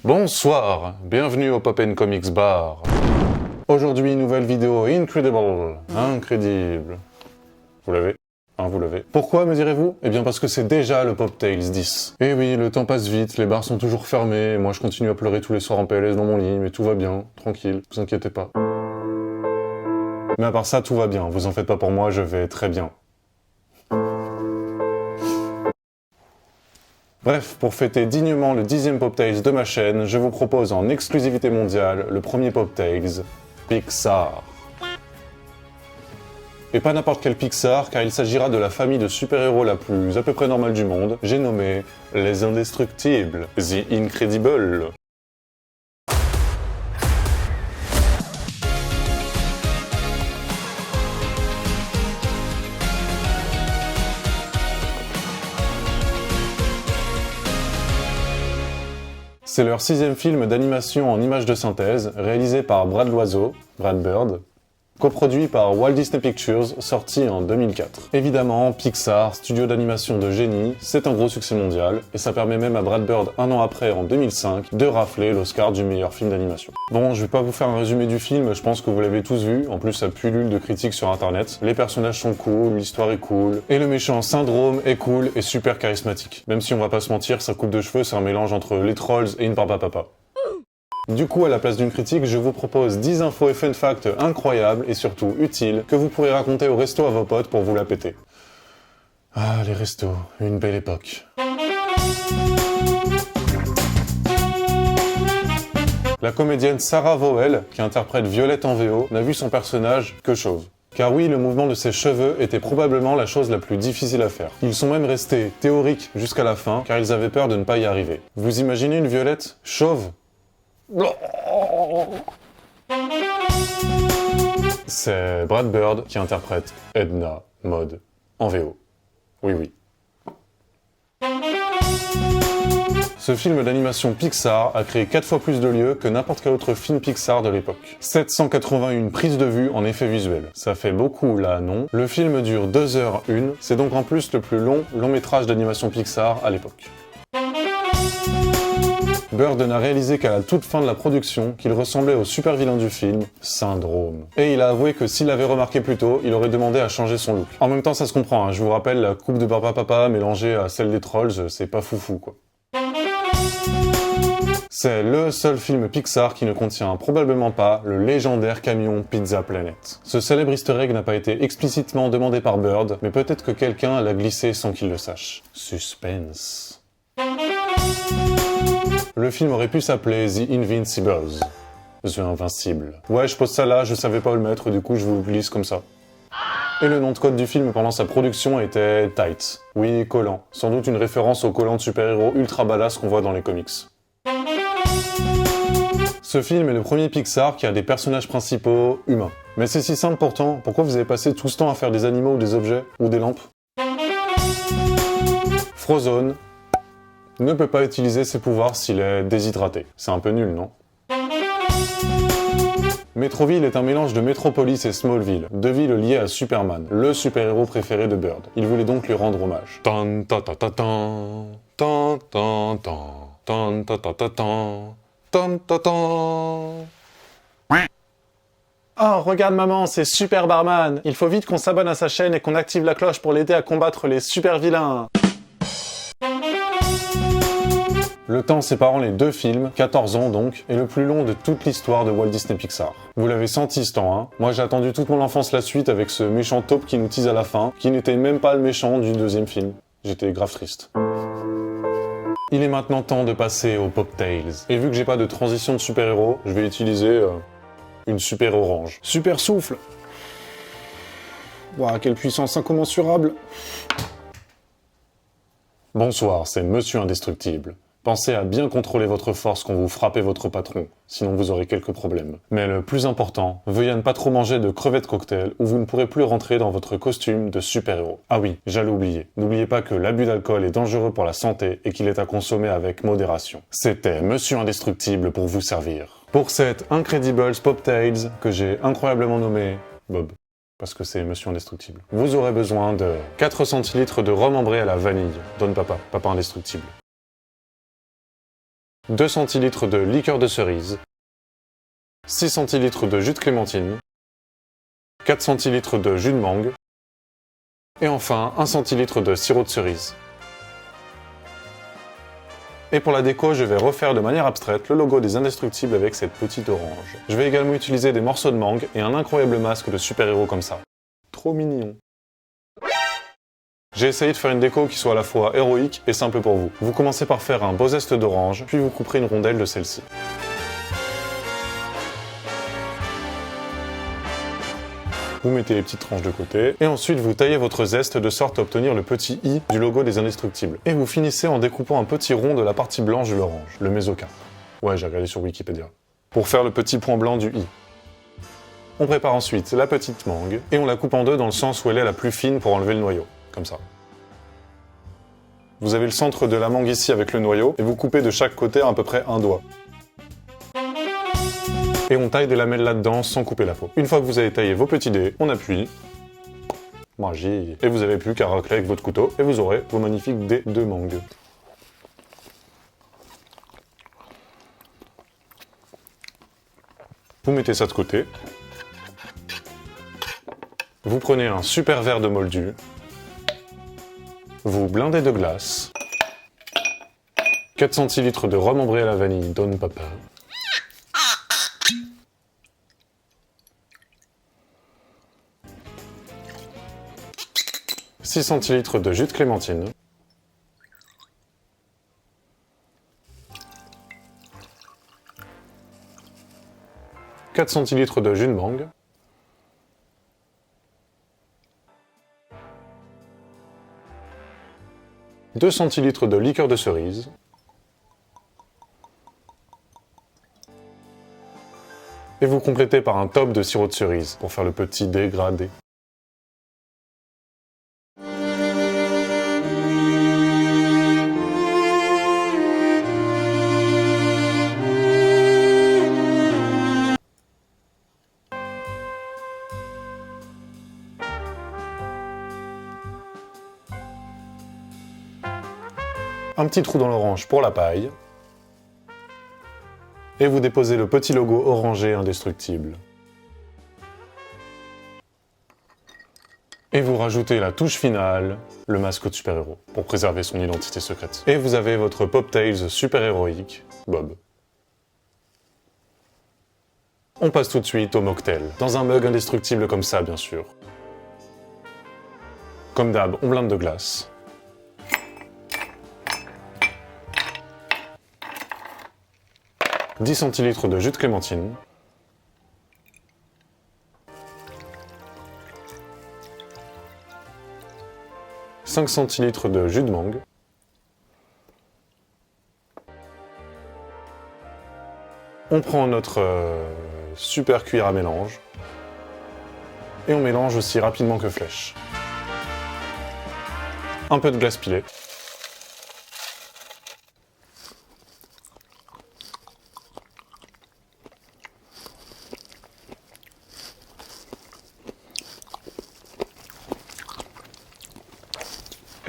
Bonsoir, bienvenue au Pop & Comics Bar. Aujourd'hui, nouvelle vidéo incredible, incrédible. Vous l'avez? Vous l'avez. Pourquoi, me direz-vous? Eh bien parce que c'est déjà le Pop Tales 10. Eh oui, le temps passe vite, les bars sont toujours fermés, et moi je continue à pleurer tous les soirs en PLS dans mon lit, mais tout va bien, tranquille, vous inquiétez pas. Mais à part ça, tout va bien, vous en faites pas pour moi, je vais très bien. Bref, pour fêter dignement le 10e Pop Tales de ma chaîne, je vous propose en exclusivité mondiale le premier Pop Tales, Pixar. Et pas n'importe quel Pixar, car il s'agira de la famille de super-héros la plus à peu près normale du monde, j'ai nommé les Indestructibles, The Incredibles. C'est leur 6e film d'animation en images de synthèse, réalisé par Brad Loiseau, Brad Bird, coproduit par Walt Disney Pictures, sorti en 2004. Évidemment, Pixar, studio d'animation de génie, c'est un gros succès mondial, et ça permet même à Brad Bird, un an après, en 2005, de rafler l'Oscar du meilleur film d'animation. Bon, je vais pas vous faire un résumé du film, je pense que vous l'avez tous vu, en plus ça pullule de critiques sur internet, les personnages sont cool, l'histoire est cool, et le méchant Syndrome est cool et super charismatique. Même si on va pas se mentir, sa coupe de cheveux c'est un mélange entre les Trolls et une papa. Du coup, à la place d'une critique, je vous propose 10 infos et fun facts incroyables et surtout utiles que vous pourrez raconter au resto à vos potes pour vous la péter. Ah, les restos, une belle époque. La comédienne Sarah Vowell, qui interprète Violette en VO, n'a vu son personnage que chauve. Car oui, le mouvement de ses cheveux était probablement la chose la plus difficile à faire. Ils sont même restés théoriques jusqu'à la fin, car ils avaient peur de ne pas y arriver. Vous imaginez une Violette chauve ? C'est Brad Bird qui interprète Edna Mode en VO. Oui. Ce film d'animation Pixar a créé 4 fois plus de lieux que n'importe quel autre film Pixar de l'époque. 781 prises de vue en effets visuels. Ça fait beaucoup là, non? Le film dure 2h01, c'est donc en plus le plus long métrage d'animation Pixar à l'époque. Bird n'a réalisé qu'à la toute fin de la production qu'il ressemblait au super vilain du film, Syndrome. Et il a avoué que s'il l'avait remarqué plus tôt, il aurait demandé à changer son look. En même temps, ça se comprend, hein. Je vous rappelle, la coupe de papa mélangée à celle des Trolls, c'est pas foufou, quoi. C'est le seul film Pixar qui ne contient probablement pas le légendaire camion Pizza Planet. Ce célèbre easter egg n'a pas été explicitement demandé par Bird, mais peut-être que quelqu'un l'a glissé sans qu'il le sache. Suspense. Le film aurait pu s'appeler The Invincibles. The Invincible. Ouais, je pose ça là, je savais pas où le mettre, du coup je vous le glisse comme ça. Et le nom de code du film pendant sa production était Tight. Oui, collant. Sans doute une référence aux collants de super-héros ultra badass qu'on voit dans les comics. Ce film est le premier Pixar qui a des personnages principaux humains. Mais c'est si simple pourtant, pourquoi vous avez passé tout ce temps à faire des animaux ou des objets, ou des lampes? Frozone ne peut pas utiliser ses pouvoirs s'il est déshydraté. C'est un peu nul, non? Metroville est un mélange de Metropolis et Smallville, deux villes liées à Superman, le super-héros préféré de Bird. Il voulait donc lui rendre hommage. Tan ta ta ta tan, tan tan tan, tan ta ta ta tan, tan ta tan. Oh, regarde maman, c'est Super Barman. Il faut vite qu'on s'abonne à sa chaîne et qu'on active la cloche pour l'aider à combattre les super vilains. Le temps séparant les deux films, 14 ans donc, est le plus long de toute l'histoire de Walt Disney Pixar. Vous l'avez senti ce temps, hein? Moi j'ai attendu toute mon enfance la suite avec ce méchant taupe qui nous tease à la fin, qui n'était même pas le méchant du deuxième film. J'étais grave triste. Il est maintenant temps de passer aux Pop Tales. Et vu que j'ai pas de transition de super-héros, je vais utiliser une super orange. Super souffle! Waouh, quelle puissance incommensurable! Bonsoir, c'est Monsieur Indestructible. Pensez à bien contrôler votre force quand vous frappez votre patron, sinon vous aurez quelques problèmes. Mais le plus important, veuillez ne pas trop manger de crevettes cocktail ou vous ne pourrez plus rentrer dans votre costume de super-héros. Ah oui, j'allais oublier. N'oubliez pas que l'abus d'alcool est dangereux pour la santé et qu'il est à consommer avec modération. C'était Monsieur Indestructible pour vous servir. Pour cette Incredibles Pop Tales que j'ai incroyablement nommé Bob, parce que c'est Monsieur Indestructible, vous aurez besoin de 4 centilitres de rhum ambré à la vanille. Donne papa, papa indestructible. 2 centilitres de liqueur de cerise, 6 centilitres de jus de clémentine, 4 centilitres de jus de mangue, et enfin 1 centilitre de sirop de cerise. Et pour la déco, je vais refaire de manière abstraite le logo des Indestructibles avec cette petite orange. Je vais également utiliser des morceaux de mangue et un incroyable masque de super-héros comme ça. Trop mignon. J'ai essayé de faire une déco qui soit à la fois héroïque et simple pour vous. Vous commencez par faire un beau zeste d'orange, puis vous couperez une rondelle de celle-ci. Vous mettez les petites tranches de côté, et ensuite vous taillez votre zeste de sorte à obtenir le petit i du logo des Indestructibles. Et vous finissez en découpant un petit rond de la partie blanche de l'orange, le mésocarpe. Ouais, j'ai regardé sur Wikipédia. Pour faire le petit point blanc du i. On prépare ensuite la petite mangue, et on la coupe en deux dans le sens où elle est la plus fine pour enlever le noyau, comme ça. Vous avez le centre de la mangue ici avec le noyau, et vous coupez de chaque côté à peu près un doigt. Et on taille des lamelles là-dedans sans couper la peau. Une fois que vous avez taillé vos petits dés, on appuie. Magie. Et vous n'avez plus qu'à racler avec votre couteau et vous aurez vos magnifiques dés de mangue. Vous mettez ça de côté. Vous prenez un super verre de moldu. Vous blindez de glace. 4 centilitres de rhum ambré à la vanille Don Papa. 6 centilitres de jus de clémentine, 4 centilitres de jus de mangue, « 2 centilitres de liqueur de cerise, et vous complétez par un top de sirop de cerise pour faire le petit dégradé. Un petit trou dans l'orange pour la paille. Et vous déposez le petit logo orangé indestructible. Et vous rajoutez la touche finale, le masque de super-héros, pour préserver son identité secrète. Et vous avez votre Pop-Tails super-héroïque, Bob. On passe tout de suite au mocktail, dans un mug indestructible comme ça, bien sûr. Comme d'hab, on blinde de glace. « 10 centilitres de jus de clémentine, « 5 centilitres de jus de mangue, on prend notre super cuillère à mélange et on mélange aussi rapidement que flèche. Un peu de glace pilée.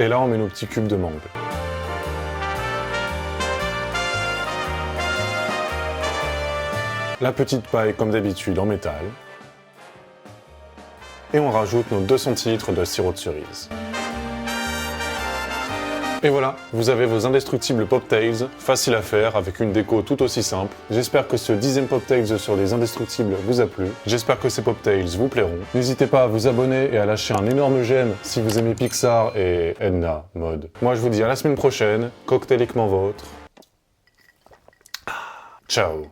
Et là, on met nos petits cubes de mangue. La petite paille, comme d'habitude, en métal. Et on rajoute nos 2 centilitres de sirop de cerise. Et voilà, vous avez vos indestructibles Pop-Tails, faciles à faire, avec une déco tout aussi simple. J'espère que ce 10e Pop-Tails sur les indestructibles vous a plu. J'espère que ces Pop-Tails vous plairont. N'hésitez pas à vous abonner et à lâcher un énorme j'aime si vous aimez Pixar et Edna Mode. Moi je vous dis à la semaine prochaine, cocktailiquement vôtre. Ciao.